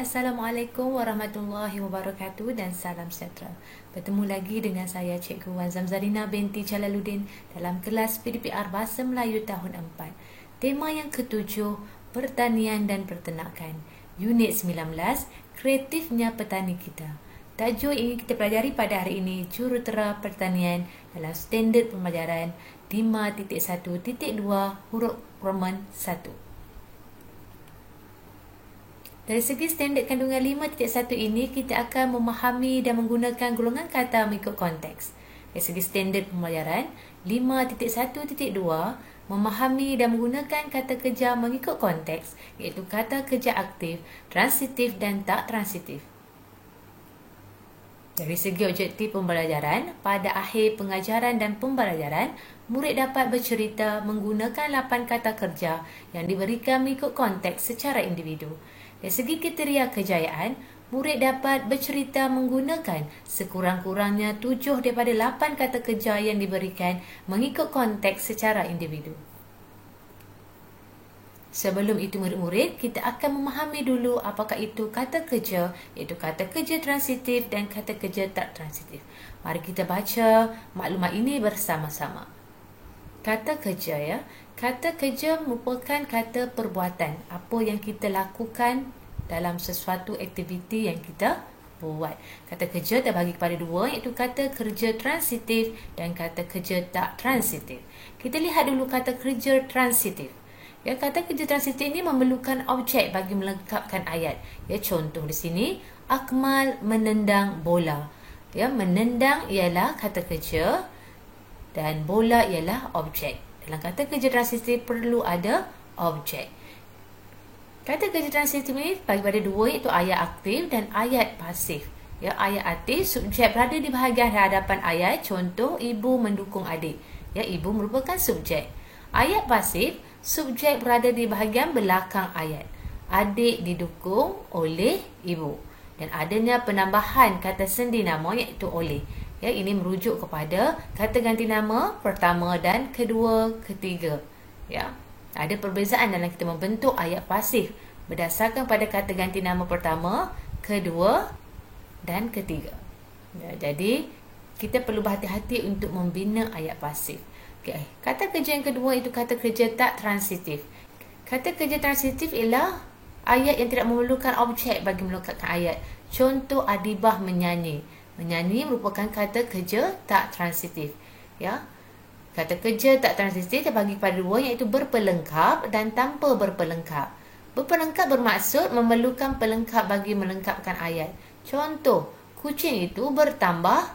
Assalamualaikum warahmatullahi wabarakatuh dan salam sejahtera. Bertemu lagi dengan saya Cikgu Wan Zamzarina binti Jalaluddin dalam kelas PDPR Bahasa Melayu tahun 4. Tema yang ketujuh, pertanian dan peternakan. Unit 19, kreatifnya petani kita. Tajuk yang kita pelajari pada hari ini, jurutera pertanian dalam standard pembelajaran 5.1.2 huruf Roman 1. Dari segi standard kandungan 5.1 ini, kita akan memahami dan menggunakan golongan kata mengikut konteks. Dari segi standard pembelajaran 5.1.2, memahami dan menggunakan kata kerja mengikut konteks, iaitu kata kerja aktif, transitif dan tak transitif. Dari segi objektif pembelajaran, pada akhir pengajaran dan pembelajaran, murid dapat bercerita menggunakan 8 kata kerja yang diberikan mengikut konteks secara individu. Dari segi kriteria kejayaan, murid dapat bercerita menggunakan sekurang-kurangnya 7 daripada 8 kata kerja yang diberikan mengikut konteks secara individu. Sebelum itu murid-murid, kita akan memahami dulu apakah itu kata kerja, iaitu kata kerja transitif dan kata kerja tak transitif. Mari kita baca maklumat ini bersama-sama. Kata kerja, ya. Kata kerja merupakan kata perbuatan, apa yang kita lakukan dalam sesuatu aktiviti yang kita buat. Kata kerja terbagi kepada dua, iaitu kata kerja transitif dan kata kerja tak transitif. Kita lihat dulu kata kerja transitif. Ya, kata kerja transitif ini memerlukan objek bagi melengkapkan ayat. Ya, contoh di sini, Akmal menendang bola. Ya, menendang ialah kata kerja dan bola ialah objek. Dalam kata kerja transitif perlu ada objek. Kata kerja transitif ini bagi pada dua, iaitu ayat aktif dan ayat pasif. Ya, ayat aktif, subjek berada di bahagian hadapan ayat. Contoh, ibu mendukung adik. Ya, ibu merupakan subjek. Ayat pasif, subjek berada di bahagian belakang ayat. Adik didukung oleh ibu. Dan adanya penambahan kata sendi nama, iaitu oleh. Ya, ini merujuk kepada kata ganti nama pertama dan kedua, ketiga. Ya, ada perbezaan dalam kita membentuk ayat pasif berdasarkan pada kata ganti nama pertama, kedua dan ketiga. Ya, jadi kita perlu berhati-hati untuk membina ayat pasif. Okay. Kata kerja yang kedua itu kata kerja tak transitif. Kata kerja transitif ialah ayat yang tidak memerlukan objek bagi melengkapkan ayat. Contoh, Adibah menyanyi. Menyanyi merupakan kata kerja tak transitif. Ya. Kata kerja tak transitif terbagi kepada dua, iaitu berpelengkap dan tanpa berpelengkap. Berpelengkap bermaksud memerlukan pelengkap bagi melengkapkan ayat. Contoh, kucing itu bertambah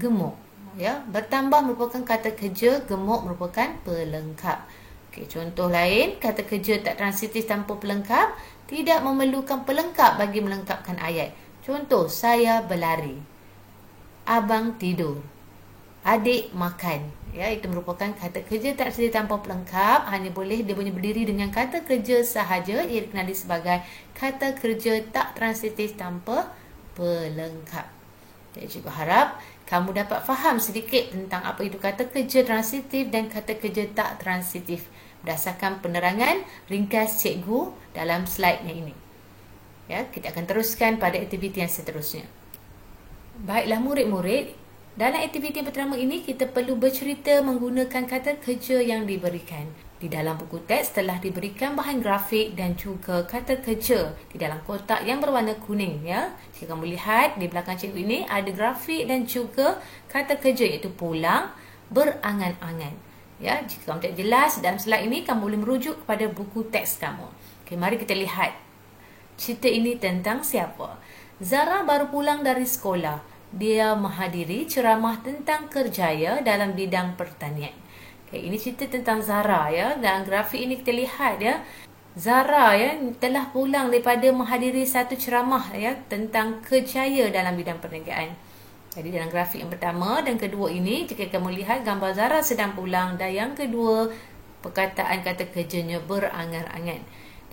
gemuk. Ya, bertambah merupakan kata kerja, gemuk merupakan pelengkap. Okey, contoh lain, kata kerja tak transitif tanpa pelengkap tidak memerlukan pelengkap bagi melengkapkan ayat. Contoh, saya berlari. Abang tidur. Adik makan. Ya, itu merupakan kata kerja tak transitif tanpa pelengkap. Hanya boleh dia punya berdiri dengan kata kerja sahaja. Ia dikenali sebagai kata kerja tak transitif tanpa pelengkap. Saya juga harap kamu dapat faham sedikit tentang apa itu kata kerja transitif dan kata kerja tak transitif berdasarkan penerangan ringkas cikgu dalam slide yang ini. Ya, kita akan teruskan pada aktiviti yang seterusnya. Baiklah murid-murid, dalam aktiviti yang pertama ini kita perlu bercerita menggunakan kata kerja yang diberikan. Di dalam buku teks telah diberikan bahan grafik dan juga kata kerja di dalam kotak yang berwarna kuning. Ya, jika kamu lihat di belakang cikgu ini ada grafik dan juga kata kerja, iaitu pulang, berangan-angan. Ya, jika kamu tak jelas dalam slide ini, kamu boleh merujuk kepada buku teks kamu. Okey, mari kita lihat cerita ini tentang siapa. Zara baru pulang dari sekolah. Dia menghadiri ceramah tentang kerjaya dalam bidang pertanian. Okay, ini cerita tentang Zara, ya. Dalam grafik ini kita lihat, ya, Zara, ya, telah pulang daripada menghadiri satu ceramah, ya, tentang kerjaya dalam bidang perniagaan. Jadi dalam grafik yang pertama dan kedua ini, jika kamu lihat gambar Zara sedang pulang, dan yang kedua perkataan kata kerjanya berangan-angan.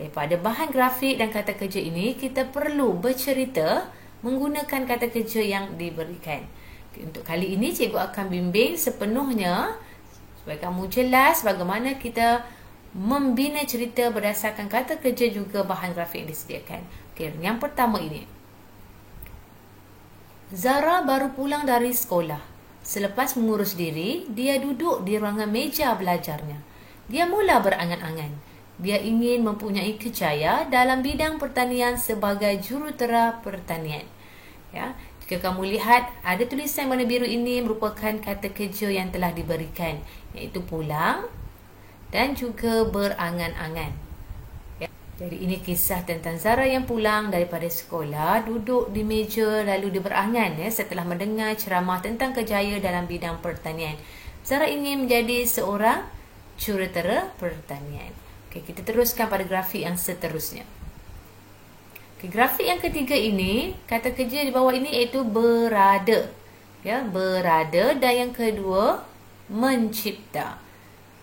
Daripada bahan grafik dan kata kerja ini, kita perlu bercerita menggunakan kata kerja yang diberikan. Okay, untuk kali ini, cikgu akan bimbing sepenuhnya supaya kamu jelas bagaimana kita membina cerita berdasarkan kata kerja juga bahan grafik yang disediakan. Okey, yang pertama ini. Zara baru pulang dari sekolah. Selepas mengurus diri, dia duduk di ruangan meja belajarnya. Dia mula berangan-angan. Dia ingin mempunyai kejaya dalam bidang pertanian sebagai jurutera pertanian. Ya, jika kamu lihat, ada tulisan warna biru ini merupakan kata kerja yang telah diberikan, iaitu pulang dan juga berangan-angan. Ya, jadi ini kisah tentang Zara yang pulang daripada sekolah, duduk di meja lalu dia berangan setelah mendengar ceramah tentang kejaya dalam bidang pertanian. Zara ingin menjadi seorang jurutera pertanian. Okey, kita teruskan pada grafik yang seterusnya. Okay, grafik yang ketiga ini, kata kerja di bawah ini iaitu berada. Ya, berada, dan yang kedua mencipta.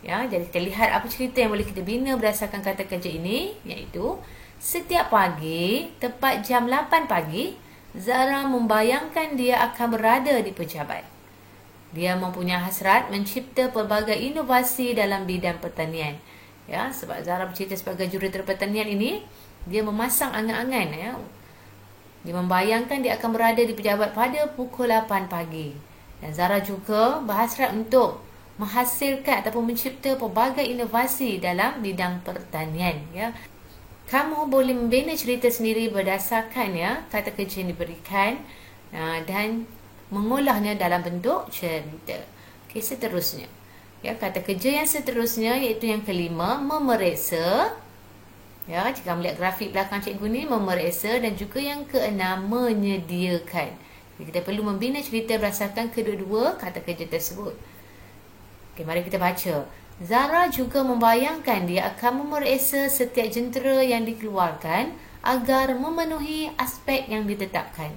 Ya, jadi kita lihat apa cerita yang boleh kita bina berdasarkan kata kerja ini, iaitu setiap pagi, tepat jam 8 pagi, Zara membayangkan dia akan berada di pejabat. Dia mempunyai hasrat mencipta pelbagai inovasi dalam bidang pertanian. Ya, sebab Zara bercerita sebagai jurutera pertanian ini, dia memasang angan-angan. Ya. Dia membayangkan dia akan berada di pejabat pada pukul 8 pagi. Dan Zara juga berhasrat untuk menghasilkan ataupun mencipta pelbagai inovasi dalam bidang pertanian. Ya. Kamu boleh membina cerita sendiri berdasarkan kata kerja yang diberikan dan mengolahnya dalam bentuk cerita. Okey, seterusnya. Ya, kata kerja yang seterusnya iaitu yang kelima, memeriksa. Ya, jika melihat grafik belakang cikgu ni, memeriksa, dan juga yang keenam, menyediakan. Jadi, kita perlu membina cerita berdasarkan kedua-dua kata kerja tersebut. Okey, mari kita baca. Zara juga membayangkan dia akan memeriksa setiap jentera yang dikeluarkan agar memenuhi aspek yang ditetapkan.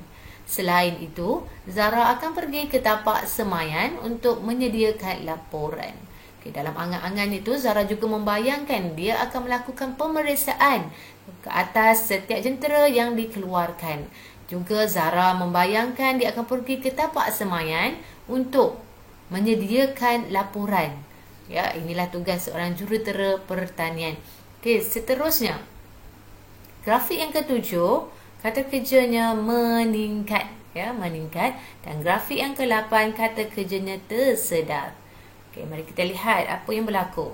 Selain itu, Zara akan pergi ke tapak semayan untuk menyediakan laporan. Okay, dalam angan-angan itu, Zara juga membayangkan dia akan melakukan pemeriksaan ke atas setiap jentera yang dikeluarkan. Juga Zara membayangkan dia akan pergi ke tapak semayan untuk menyediakan laporan. Ya, inilah tugas seorang jurutera pertanian. Okey, seterusnya. Grafik yang ketujuh, kata kerjanya meningkat, ya, meningkat, dan grafik yang ke-8 kata kerjanya tersedar. Okey, mari kita lihat apa yang berlaku.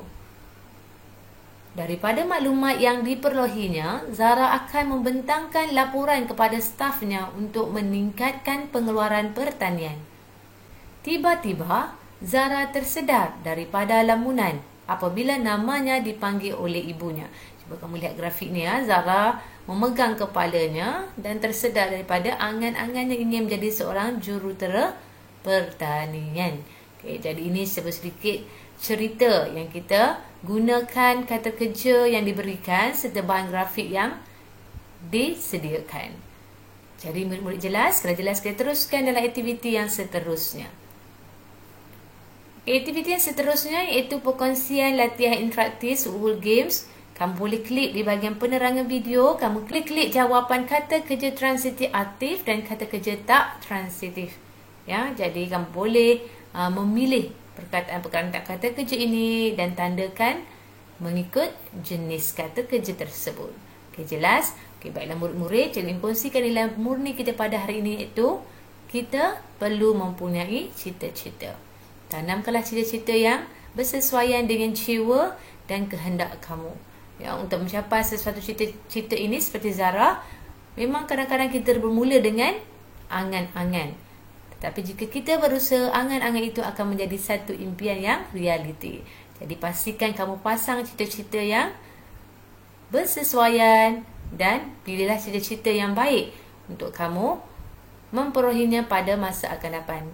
Daripada maklumat yang diperlohinya, Zara akan membentangkan laporan kepada stafnya untuk meningkatkan pengeluaran pertanian. Tiba-tiba, Zara tersedar daripada lamunan apabila namanya dipanggil oleh ibunya. Cuba kamu lihat grafik ni, Zara memegang kepalanya dan tersedar daripada angan-angannya ingin menjadi seorang jurutera pertanian. Okay, jadi ini sedikit cerita yang kita gunakan kata kerja yang diberikan serta bahan grafik yang disediakan. Jadi murid-murid jelas? Kalau jelas, kita teruskan dalam aktiviti yang seterusnya. Aktiviti yang seterusnya iaitu perkongsian latihan interaktif Google Games. Kamu boleh klik di bahagian penerangan video. Kamu klik jawapan kata kerja transitif aktif dan kata kerja tak transitif. Ya, jadi kamu boleh memilih perkataan-perkataan kata kerja ini dan tandakan mengikut jenis kata kerja tersebut. Okey, jelas? Okey, baiklah murid-murid, cikgu kongsikan nilai murni kita pada hari ini iaitu kita perlu mempunyai cita-cita. Tanamkanlah cita-cita yang bersesuaian dengan jiwa dan kehendak kamu. Ya, untuk mencapai sesuatu cita-cita ini seperti Zara, memang kadang-kadang kita bermula dengan angan-angan. Tetapi jika kita berusaha, angan-angan itu akan menjadi satu impian yang realiti. Jadi pastikan kamu pasang cita-cita yang bersesuaian dan pilihlah cita-cita yang baik untuk kamu memperolehinya pada masa akan datang.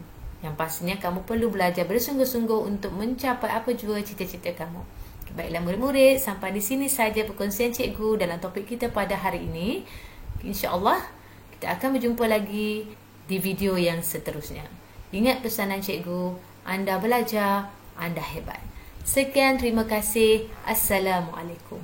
Yang pastinya kamu perlu belajar bersungguh-sungguh untuk mencapai apa jua cita-cita kamu. Baiklah murid-murid, sampai di sini saja perkongsian cikgu dalam topik kita pada hari ini. InsyaAllah, kita akan berjumpa lagi di video yang seterusnya. Ingat pesanan cikgu, anda belajar, anda hebat. Sekian, terima kasih. Assalamualaikum.